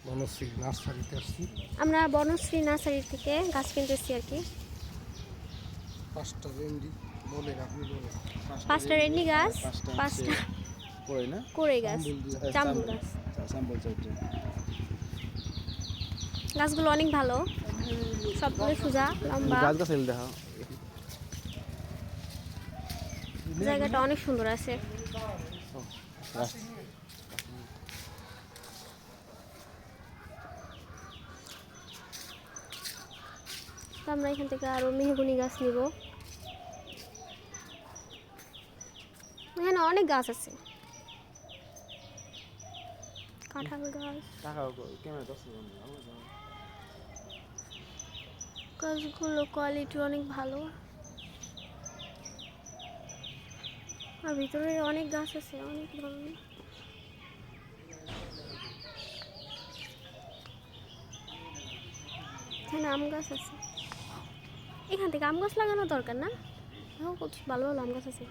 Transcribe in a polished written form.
বনশ্রী নার্সারিতে আসছি। আমরা বনশ্রী নার্সারি থেকে গাছ কিনতেছি আর কি। 5টা রেন্ডি বলেন, আপনি বলেন। 5টা রেন্ডি গাছ, 5টা কই না কড়ই গাছ, জাম্বুল গাছ। সাম্বল চাইতে গাছগুলো অনেক ভালো, সবগুলো সোজা লম্বা। গাছ গাছ এল দেখা জায়গাটা অনেক সুন্দর আছে। তো আমরা এখান থেকে আরো মেহগনি গাছ নিব। এখানে অনেক গাছ আছে, কাঁঠাল গাছ। গাছগুলো কোয়ালিটি অনেক ভালো, আর ভিতরে অনেক গাছ আছে, অনেক ধরনের। এখানে আম গাছ আছে, এখান থেকে আম গাছ লাগানো দরকার না? কত ভালো ভালো আম গাছ আছে।